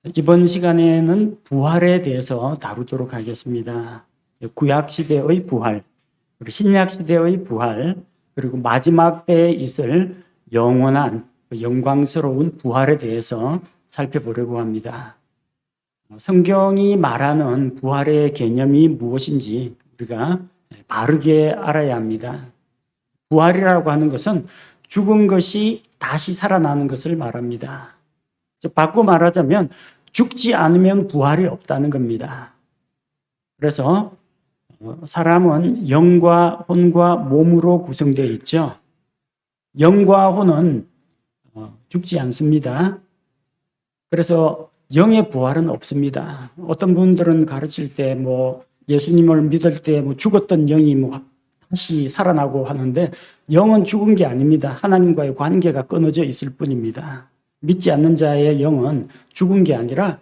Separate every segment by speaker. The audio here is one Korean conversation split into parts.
Speaker 1: 이번 시간에는 부활에 대해서 다루도록 하겠습니다. 구약시대의 부활, 그리고 신약시대의 부활, 그리고 마지막 때에 있을 영원한 영광스러운 부활에 대해서 살펴보려고 합니다. 성경이 말하는 부활의 개념이 무엇인지 우리가 바르게 알아야 합니다. 부활이라고 하는 것은 죽은 것이 다시 살아나는 것을 말합니다. 바꿔 말하자면 죽지 않으면 부활이 없다는 겁니다. 그래서 사람은 영과 혼과 몸으로 구성되어 있죠. 영과 혼은 죽지 않습니다. 그래서 영의 부활은 없습니다. 어떤 분들은 가르칠 때 예수님을 믿을 때 죽었던 영이 다시 살아나고 하는데 영은 죽은 게 아닙니다. 하나님과의 관계가 끊어져 있을 뿐입니다. 믿지 않는 자의 영은 죽은 게 아니라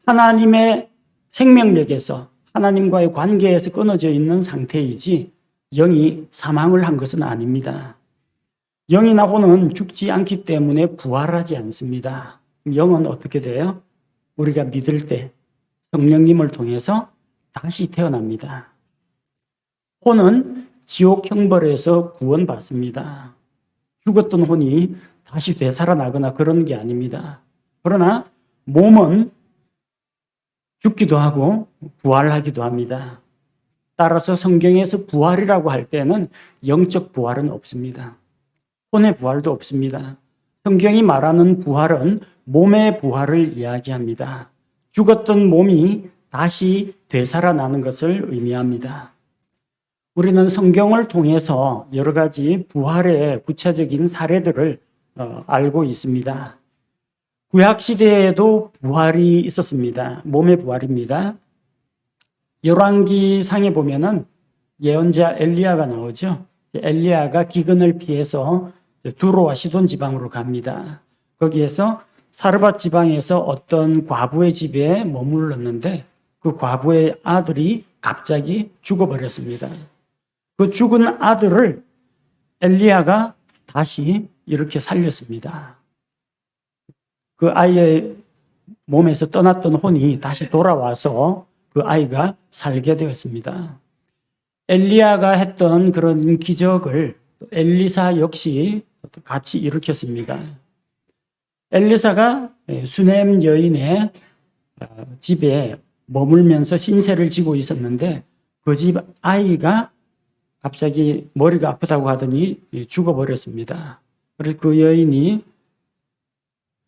Speaker 1: 하나님의 생명력에서 하나님과의 관계에서 끊어져 있는 상태이지 영이 사망을 한 것은 아닙니다. 영이나 혼은 죽지 않기 때문에 부활하지 않습니다. 영은 어떻게 돼요? 우리가 믿을 때 성령님을 통해서 다시 태어납니다. 혼은 지옥 형벌에서 구원받습니다. 죽었던 혼이 다시 되살아나거나 그런 게 아닙니다. 그러나 몸은 죽기도 하고 부활하기도 합니다. 따라서 성경에서 부활이라고 할 때는 영적 부활은 없습니다. 혼의 부활도 없습니다. 성경이 말하는 부활은 몸의 부활을 이야기합니다. 죽었던 몸이 다시 되살아나는 것을 의미합니다. 우리는 성경을 통해서 여러 가지 부활의 구체적인 사례들을 알고 있습니다. 구약시대에도 부활이 있었습니다. 몸의 부활입니다. 열왕기상에 보면은 예언자 엘리야가 나오죠. 엘리야가 기근을 피해서 두로와 시돈 지방으로 갑니다. 거기에서 사르밧 지방에서 어떤 과부의 집에 머물렀는데 그 과부의 아들이 갑자기 죽어버렸습니다. 그 죽은 아들을 엘리야가 다시 이렇게 살렸습니다. 그 아이의 몸에서 떠났던 혼이 다시 돌아와서 그 아이가 살게 되었습니다. 엘리야가 했던 그런 기적을 엘리사 역시 같이 일으켰습니다. 엘리사가 수넴 여인의 집에 머물면서 신세를 지고 있었는데 그 집 아이가 갑자기 머리가 아프다고 하더니 죽어버렸습니다. 그래서 그 여인이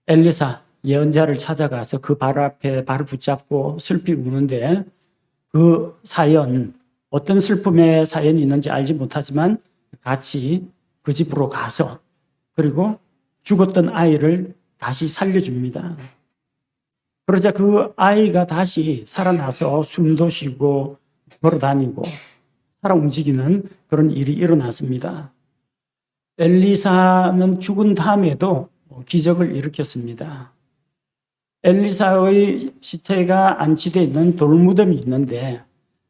Speaker 1: 엘리사 예언자를 찾아가서 그 발 앞에 발을 붙잡고 슬피 우는데 그 사연, 어떤 슬픔의 사연이 있는지 알지 못하지만 같이 그 집으로 가서 그리고 죽었던 아이를 다시 살려줍니다. 그러자 그 아이가 다시 살아나서 숨도 쉬고 걸어다니고 살아 움직이는 그런 일이 일어났습니다. 엘리사는 죽은 다음에도 기적을 일으켰습니다. 엘리사의 시체가 안치되어 있는 돌무덤이 있는데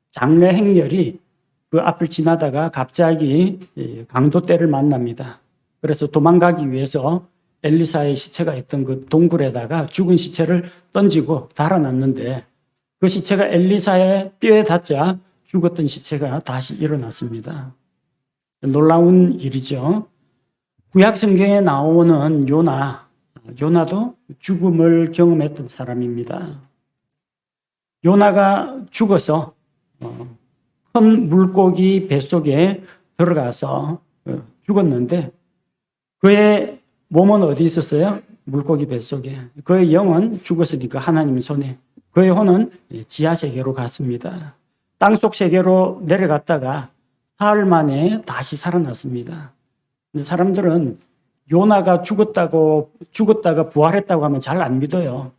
Speaker 1: 장례 행렬이 그 앞을 지나다가 갑자기 강도떼를 만납니다. 그래서 도망가기 위해서 엘리사의 시체가 있던 그 동굴에다가 죽은 시체를 던지고 달아놨는데 그 시체가 엘리사의 뼈에 닿자 죽었던 시체가 다시 일어났습니다. 놀라운 일이죠. 구약 성경에 나오는 요나도 죽음을 경험했던 사람입니다. 요나가 죽어서 큰 물고기 뱃속에 들어가서 죽었는데 그의 몸은 어디 있었어요? 물고기 뱃속에. 그의 영은 죽었으니까 하나님 손에. 그의 혼은 지하 세계로 갔습니다. 땅속 세계로 내려갔다가 사흘 만에 다시 살아났습니다. 근데 사람들은 요나가 죽었다가 부활했다고 하면 잘 안 믿어요.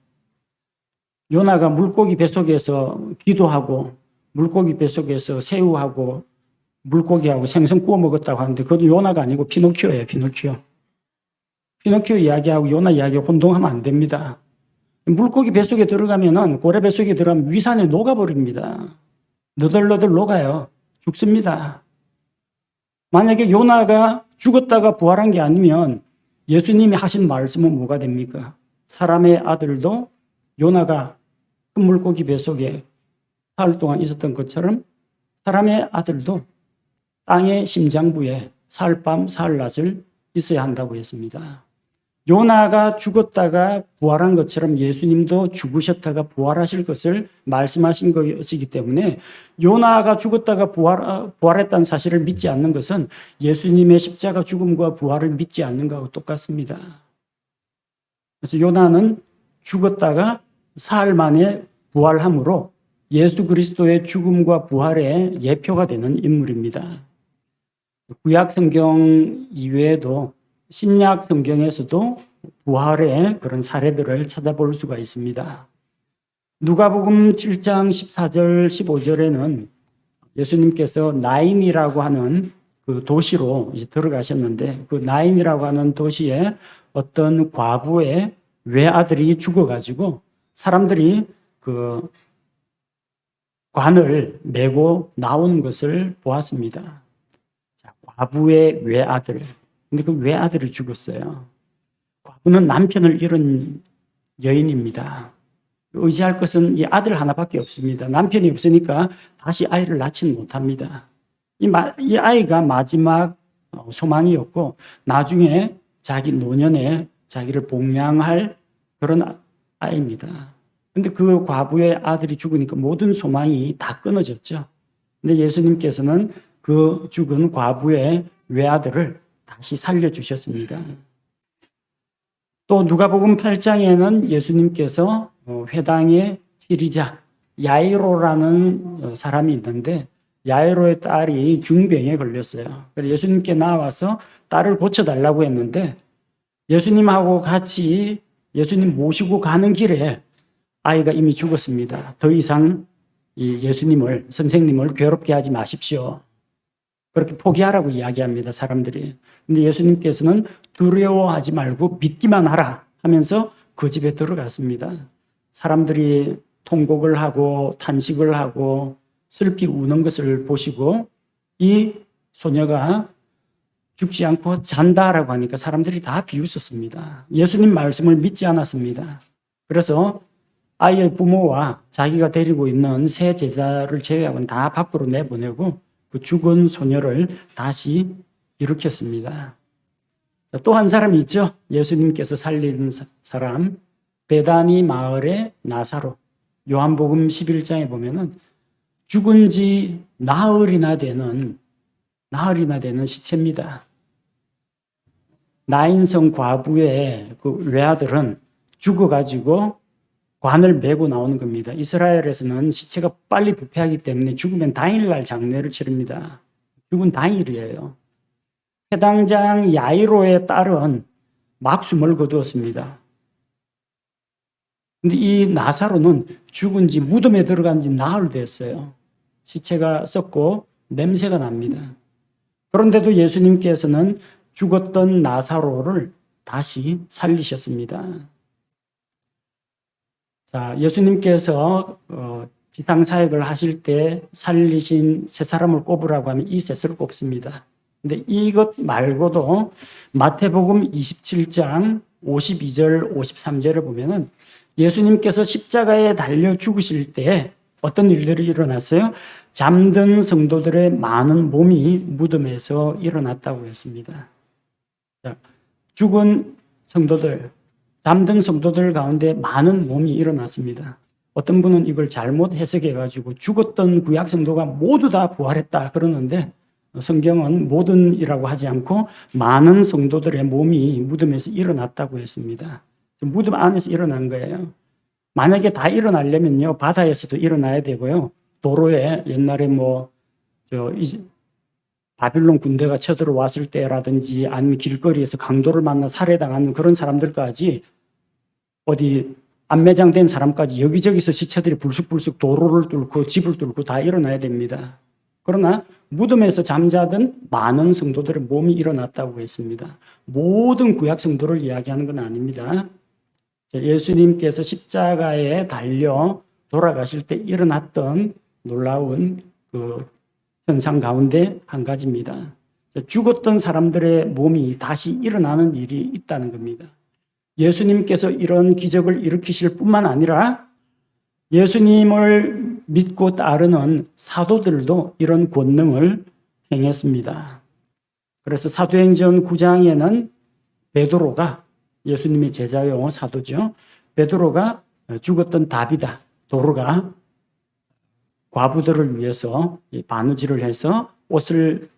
Speaker 1: 요나가 물고기 뱃속에서 기도하고 물고기 뱃속에서 새우하고 물고기하고 생선 구워 먹었다고 하는데 그것도 요나가 아니고 피노키오예요. 피노키오 이야기하고 요나 이야기 혼동하면 안 됩니다. 물고기 뱃속에 들어가면은 고래 뱃속에 들어가면 위산에 녹아버립니다. 너덜너덜 녹아요. 죽습니다. 만약에 요나가 죽었다가 부활한 게 아니면 예수님이 하신 말씀은 뭐가 됩니까? 사람의 아들도 요나가 큰 물고기 뱃속에 사흘 동안 있었던 것처럼 사람의 아들도 땅의 심장부에 사흘 밤 사흘 낮을 있어야 한다고 했습니다. 요나가 죽었다가 부활한 것처럼 예수님도 죽으셨다가 부활하실 것을 말씀하신 것이기 때문에 요나가 죽었다가 부활했다는 사실을 믿지 않는 것은 예수님의 십자가 죽음과 부활을 믿지 않는 것하고 똑같습니다. 그래서 요나는 죽었다가 사흘 만에 부활함으로 예수 그리스도의 죽음과 부활의 예표가 되는 인물입니다. 구약 성경 이외에도 신약 성경에서도 부활의 그런 사례들을 찾아볼 수가 있습니다. 누가복음 7장 14절 15절에는 예수님께서 나인이라고 하는 그 도시로 이제 들어가셨는데 그 나인이라고 하는 도시에 어떤 과부의 외아들이 죽어가지고 사람들이 그 관을 메고 나온 것을 보았습니다. 자, 과부의 외아들. 근데 그 외아들이 죽었어요. 과부는 남편을 잃은 여인입니다. 의지할 것은 이 아들 하나밖에 없습니다. 남편이 없으니까 다시 아이를 낳지는 못합니다. 이 아이가 마지막 소망이었고 나중에 자기 노년에 자기를 복양할 그런 아이입니다. 근데 그 과부의 아들이 죽으니까 모든 소망이 다 끊어졌죠. 근데 예수님께서는 그 죽은 과부의 외아들을 다시 살려주셨습니다. 또 누가복음 8장에는 예수님께서 회당의 지리자 야이로라는 사람이 있는데 야이로의 딸이 중병에 걸렸어요. 그래서 예수님께 나와서 딸을 고쳐달라고 했는데 예수님하고 같이 예수님 모시고 가는 길에 아이가 이미 죽었습니다. 더 이상 이 선생님을 괴롭게 하지 마십시오. 그렇게 포기하라고 이야기합니다, 사람들이. 근데 예수님께서는 두려워하지 말고 믿기만 하라 하면서 그 집에 들어갔습니다. 사람들이 통곡을 하고 탄식을 하고 슬피 우는 것을 보시고 이 소녀가 죽지 않고 잔다라고 하니까 사람들이 다 비웃었습니다. 예수님 말씀을 믿지 않았습니다. 그래서 아이의 부모와 자기가 데리고 있는 세 제자를 제외하고는 다 밖으로 내보내고 그 죽은 소녀를 다시 일으켰습니다. 또 한 사람이 있죠. 예수님께서 살린 사람, 베다니 마을의 나사로. 요한복음 11장에 보면은 죽은 지 나흘이나 되는 시체입니다. 나인성 과부의 그 외아들은 죽어가지고 관을 메고 나오는 겁니다. 이스라엘에서는 시체가 빨리 부패하기 때문에 죽으면 당일날 장례를 치릅니다. 죽은 당일이에요. 해당장 야이로의 딸은 막숨을 거두었습니다. 근데 이 나사로는 죽은 지 무덤에 들어간 지 나흘 됐어요. 시체가 썩고 냄새가 납니다. 그런데도 예수님께서는 죽었던 나사로를 다시 살리셨습니다. 자, 예수님께서 지상 사역을 하실 때 살리신 세 사람을 꼽으라고 하면 이 셋을 꼽습니다. 근데 이것 말고도 마태복음 27장 52절 53절을 보면은 예수님께서 십자가에 달려 죽으실 때 어떤 일들이 일어났어요? 잠든 성도들의 많은 몸이 무덤에서 일어났다고 했습니다. 자, 죽은 성도들, 잠든 성도들 가운데 많은 몸이 일어났습니다. 어떤 분은 이걸 잘못 해석해가지고 죽었던 구약 성도가 모두 다 부활했다 그러는데 성경은 모든이라고 하지 않고 많은 성도들의 몸이 무덤에서 일어났다고 했습니다. 무덤 안에서 일어난 거예요. 만약에 다 일어나려면요, 바다에서도 일어나야 되고요, 도로에 옛날에 바빌론 군대가 쳐들어왔을 때라든지 아니면 길거리에서 강도를 만나 살해당하는 그런 사람들까지 어디 안매장된 사람까지 여기저기서 시체들이 불쑥불쑥 도로를 뚫고 집을 뚫고 다 일어나야 됩니다. 그러나 무덤에서 잠자던 많은 성도들의 몸이 일어났다고 했습니다. 모든 구약 성도를 이야기하는 건 아닙니다. 예수님께서 십자가에 달려 돌아가실 때 일어났던 놀라운 그 현상 가운데 한 가지입니다. 죽었던 사람들의 몸이 다시 일어나는 일이 있다는 겁니다. 예수님께서 이런 기적을 일으키실 뿐만 아니라 예수님을 믿고 따르는 사도들도 이런 권능을 행했습니다. 그래서 사도행전 9장에는 베드로가, 예수님의 제자요 사도죠, 베드로가 죽었던 다비다 도로가 과부들을 위해서 바느질을 해서 옷을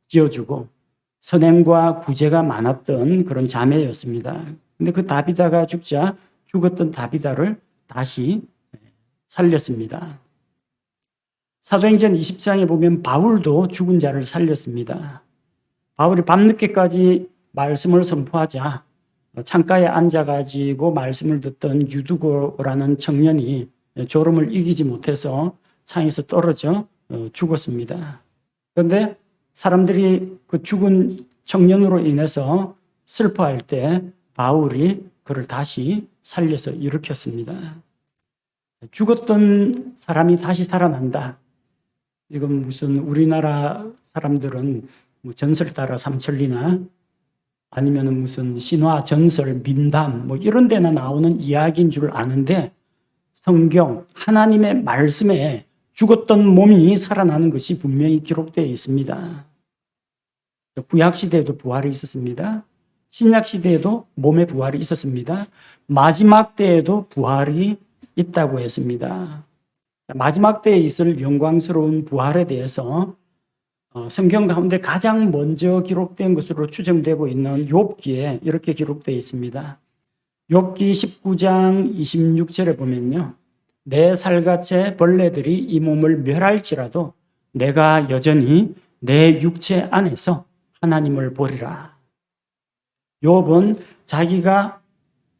Speaker 1: 지어주고 선행과 구제가 많았던 그런 자매였습니다. 근데 그 다비다가 죽자 죽었던 다비다를 다시 살렸습니다. 사도행전 20장에 보면 바울도 죽은 자를 살렸습니다. 바울이 밤늦게까지 말씀을 선포하자 창가에 앉아가지고 말씀을 듣던 유두고라는 청년이 졸음을 이기지 못해서 창에서 떨어져 죽었습니다. 그런데 사람들이 그 죽은 청년으로 인해서 슬퍼할 때 바울이 그를 다시 살려서 일으켰습니다. 죽었던 사람이 다시 살아난다. 이건 무슨 우리나라 사람들은 뭐 전설 따라 삼천리나 아니면 무슨 신화, 전설, 민담 뭐 이런 데나 나오는 이야기인 줄 아는데 성경, 하나님의 말씀에 죽었던 몸이 살아나는 것이 분명히 기록되어 있습니다. 구약 시대에도 부활이 있었습니다. 신약 시대에도 몸의 부활이 있었습니다. 마지막 때에도 부활이 있다고 했습니다. 마지막 때에 있을 영광스러운 부활에 대해서 성경 가운데 가장 먼저 기록된 것으로 추정되고 있는 욥기에 이렇게 기록되어 있습니다. 욥기 19장 26절에 보면요, 내 살갗의 벌레들이 이 몸을 멸할지라도 내가 여전히 내 육체 안에서 하나님을 보리라. 욥은 자기가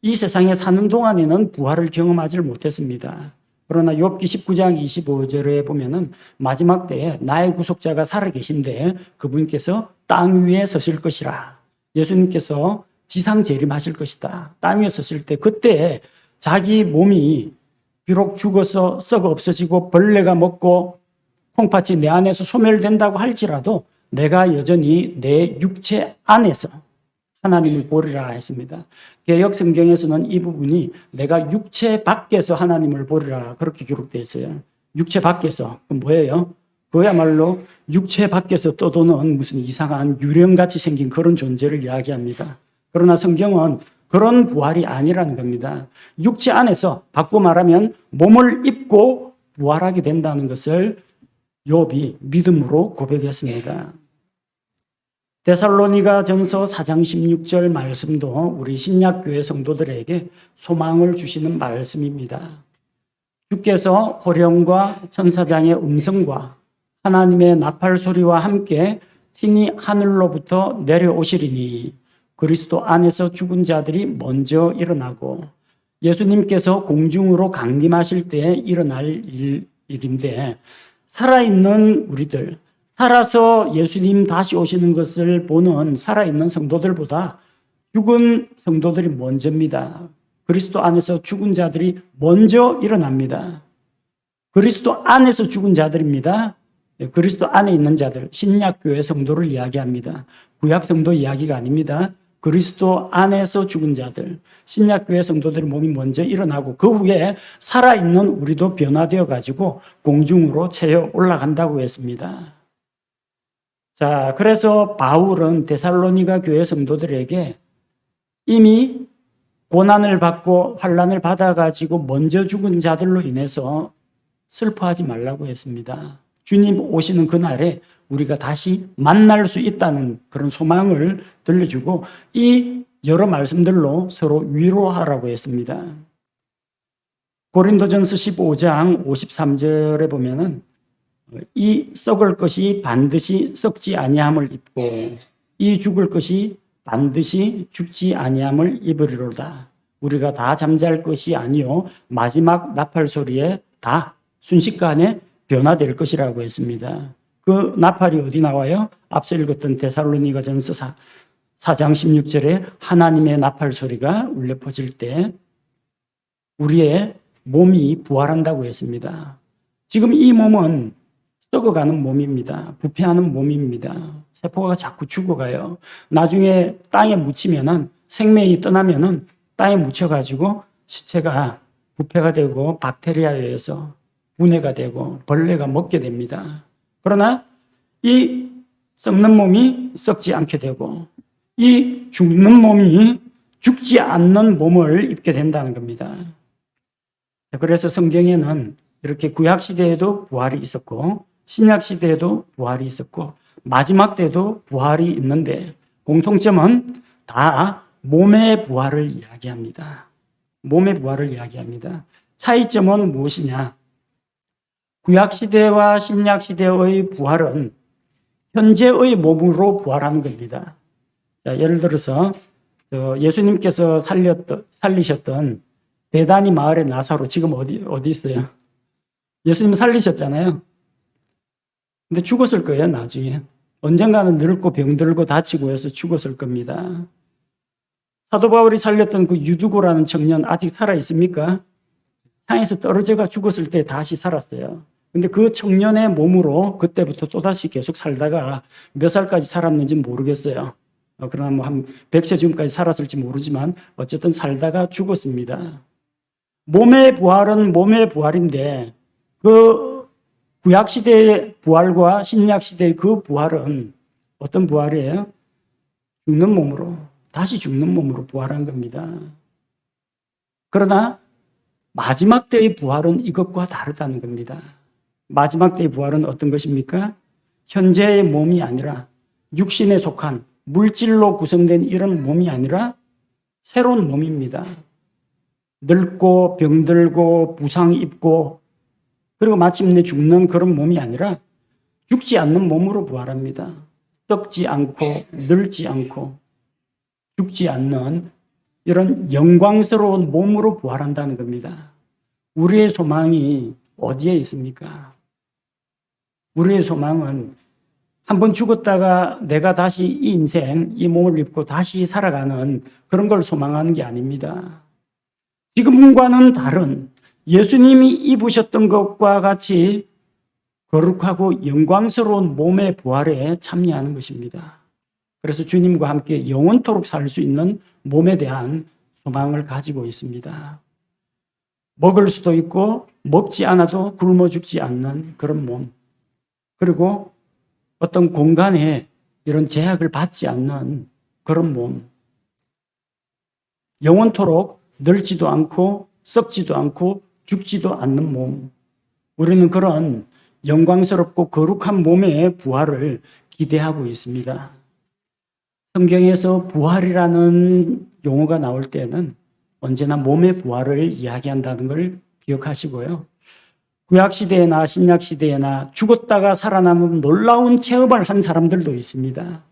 Speaker 1: 이 세상에 사는 동안에는 부활을 경험하지 못했습니다. 그러나 욥기 19장 25절에 보면은 마지막 때에 나의 구속자가 살아계신데 그분께서 땅 위에 서실 것이라. 예수님께서 지상 재림하실 것이다. 땅 위에 서실 때 그때 자기 몸이 비록 죽어서 썩어 없어지고 벌레가 먹고 콩팥이 내 안에서 소멸된다고 할지라도 내가 여전히 내 육체 안에서 하나님을 보리라 했습니다. 개역 성경에서는 이 부분이 내가 육체 밖에서 하나님을 보리라 그렇게 기록되어 있어요. 육체 밖에서. 그럼 뭐예요? 그야말로 육체 밖에서 떠도는 무슨 이상한 유령같이 생긴 그런 존재를 이야기합니다. 그러나 성경은 그런 부활이 아니라는 겁니다. 육체 안에서 바꿔 말하면 몸을 입고 부활하게 된다는 것을 욥이 믿음으로 고백했습니다. 데살로니가 전서 4장 16절 말씀도 우리 신약교회 성도들에게 소망을 주시는 말씀입니다. 주께서 호령과 천사장의 음성과 하나님의 나팔 소리와 함께 친히 하늘로부터 내려오시리니 그리스도 안에서 죽은 자들이 먼저 일어나고 예수님께서 공중으로 강림하실 때 일어날 일인데 살아있는 우리들, 살아서 예수님 다시 오시는 것을 보는 살아있는 성도들보다 죽은 성도들이 먼저입니다. 그리스도 안에서 죽은 자들이 먼저 일어납니다. 그리스도 안에서 죽은 자들입니다. 그리스도 안에 있는 자들, 신약교회 성도를 이야기합니다. 구약 성도 이야기가 아닙니다. 그리스도 안에서 죽은 자들, 신약교회 성도들의 몸이 먼저 일어나고 그 후에 살아있는 우리도 변화되어 가지고 공중으로 채워 올라간다고 했습니다. 자, 그래서 바울은 데살로니가 교회 성도들에게 이미 고난을 받고 환난을 받아가지고 먼저 죽은 자들로 인해서 슬퍼하지 말라고 했습니다. 주님 오시는 그날에 우리가 다시 만날 수 있다는 그런 소망을 들려주고 이 여러 말씀들로 서로 위로하라고 했습니다. 고린도전서 15장 53절에 보면은 이 썩을 것이 반드시 썩지 아니함을 입고 이 죽을 것이 반드시 죽지 아니함을 입으리로다. 우리가 다 잠잘 것이 아니요 마지막 나팔 소리에 다 순식간에 변화될 것이라고 했습니다. 그 나팔이 어디 나와요? 앞서 읽었던 데살로니가 전서 4장 16절에 하나님의 나팔 소리가 울려 퍼질 때 우리의 몸이 부활한다고 했습니다. 지금 이 몸은 썩어가는 몸입니다. 부패하는 몸입니다. 세포가 자꾸 죽어가요. 나중에 땅에 묻히면은 생명이 떠나면은 땅에 묻혀가지고 시체가 부패가 되고 박테리아에 의해서 분해가 되고 벌레가 먹게 됩니다. 그러나 이 썩는 몸이 썩지 않게 되고 이 죽는 몸이 죽지 않는 몸을 입게 된다는 겁니다. 그래서 성경에는 이렇게 구약시대에도 부활이 있었고 신약시대에도 부활이 있었고 마지막 때도 부활이 있는데 공통점은 다 몸의 부활을 이야기합니다. 몸의 부활을 이야기합니다. 차이점은 무엇이냐? 구약시대와 신약시대의 부활은 현재의 몸으로 부활하는 겁니다. 자, 예를 들어서 예수님께서 살리셨던 베다니 마을의 나사로 지금 어디 있어요? 예수님 살리셨잖아요. 근데 죽었을 거예요, 나중에. 언젠가는 늙고 병들고 다치고 해서 죽었을 겁니다. 사도 바울이 살렸던 그 유두고라는 청년 아직 살아 있습니까? 산에서 떨어져가 죽었을 때 다시 살았어요. 근데 그 청년의 몸으로 그때부터 또다시 계속 살다가 몇 살까지 살았는지 모르겠어요. 그러나 뭐 한 100세 즈음까지 살았을지 모르지만 어쨌든 살다가 죽었습니다. 몸의 부활은 몸의 부활인데 그 구약시대의 부활과 신약시대의 그 부활은 어떤 부활이에요? 죽는 몸으로, 다시 죽는 몸으로 부활한 겁니다. 그러나 마지막 때의 부활은 이것과 다르다는 겁니다. 마지막 때의 부활은 어떤 것입니까? 현재의 몸이 아니라 육신에 속한 물질로 구성된 이런 몸이 아니라 새로운 몸입니다. 늙고 병들고 부상 입고 그리고 마침내 죽는 그런 몸이 아니라 죽지 않는 몸으로 부활합니다. 썩지 않고 늙지 않고 죽지 않는 이런 영광스러운 몸으로 부활한다는 겁니다. 우리의 소망이 어디에 있습니까? 우리의 소망은 한번 죽었다가 내가 다시 이 인생, 이 몸을 입고 다시 살아가는 그런 걸 소망하는 게 아닙니다. 지금과는 다른 예수님이 입으셨던 것과 같이 거룩하고 영광스러운 몸의 부활에 참여하는 것입니다. 그래서 주님과 함께 영원토록 살 수 있는 몸에 대한 소망을 가지고 있습니다. 먹을 수도 있고 먹지 않아도 굶어 죽지 않는 그런 몸, 그리고 어떤 공간에 이런 제약을 받지 않는 그런 몸, 영원토록 늙지도 않고 썩지도 않고 죽지도 않는 몸, 우리는 그런 영광스럽고 거룩한 몸의 부활을 기대하고 있습니다. 성경에서 부활이라는 용어가 나올 때는 언제나 몸의 부활을 이야기한다는 걸 기억하시고요. 구약시대나 신약시대나 죽었다가 살아나는 놀라운 체험을 한 사람들도 있습니다.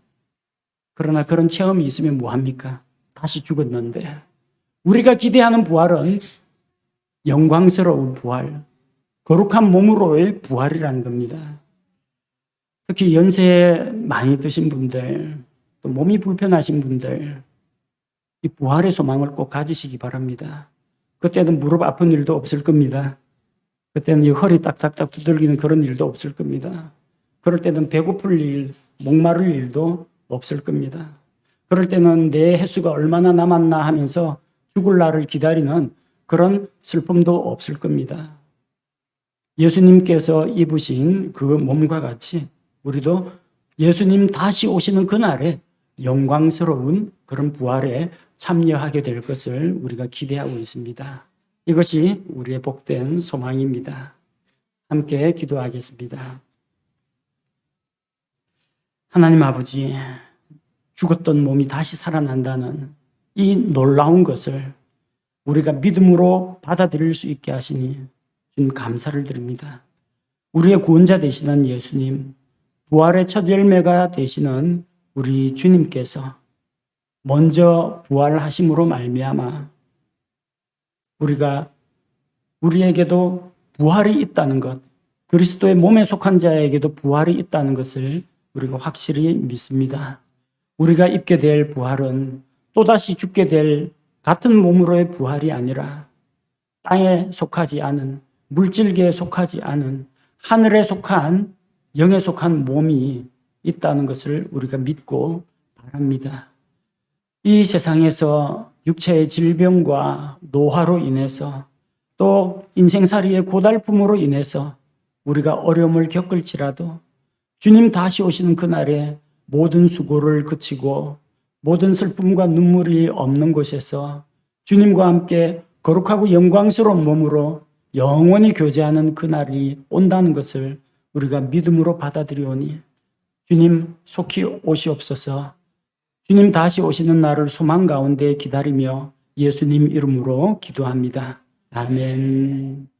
Speaker 1: 그러나 그런 체험이 있으면 뭐합니까? 다시 죽었는데. 우리가 기대하는 부활은 영광스러운 부활, 거룩한 몸으로의 부활이라는 겁니다. 특히 연세 많이 드신 분들, 또 몸이 불편하신 분들, 이 부활의 소망을 꼭 가지시기 바랍니다. 그때는 무릎 아픈 일도 없을 겁니다. 그때는 이 허리 딱딱딱 두들기는 그런 일도 없을 겁니다. 그럴 때는 배고플 일, 목마를 일도 없을 겁니다. 그럴 때는 내 횟수가 얼마나 남았나 하면서 죽을 날을 기다리는 그런 슬픔도 없을 겁니다. 예수님께서 입으신 그 몸과 같이 우리도 예수님 다시 오시는 그날에 영광스러운 그런 부활에 참여하게 될 것을 우리가 기대하고 있습니다. 이것이 우리의 복된 소망입니다. 함께 기도하겠습니다. 하나님 아버지, 죽었던 몸이 다시 살아난다는 이 놀라운 것을 우리가 믿음으로 받아들일 수 있게 하시니 주님 감사를 드립니다. 우리의 구원자 되시는 예수님, 부활의 첫 열매가 되시는 우리 주님께서 먼저 부활하심으로 말미암아 우리에게도 부활이 있다는 것, 그리스도의 몸에 속한 자에게도 부활이 있다는 것을 우리가 확실히 믿습니다. 우리가 입게 될 부활은 또다시 죽게 될 같은 몸으로의 부활이 아니라 땅에 속하지 않은, 물질계에 속하지 않은, 하늘에 속한, 영에 속한 몸이 있다는 것을 우리가 믿고 바랍니다. 이 세상에서 육체의 질병과 노화로 인해서 또 인생살이의 고달픔으로 인해서 우리가 어려움을 겪을지라도 주님 다시 오시는 그날에 모든 수고를 그치고 모든 슬픔과 눈물이 없는 곳에서 주님과 함께 거룩하고 영광스러운 몸으로 영원히 교제하는 그날이 온다는 것을 우리가 믿음으로 받아들이오니 주님 속히 오시옵소서. 주님 다시 오시는 날을 소망 가운데 기다리며 예수님 이름으로 기도합니다. 아멘.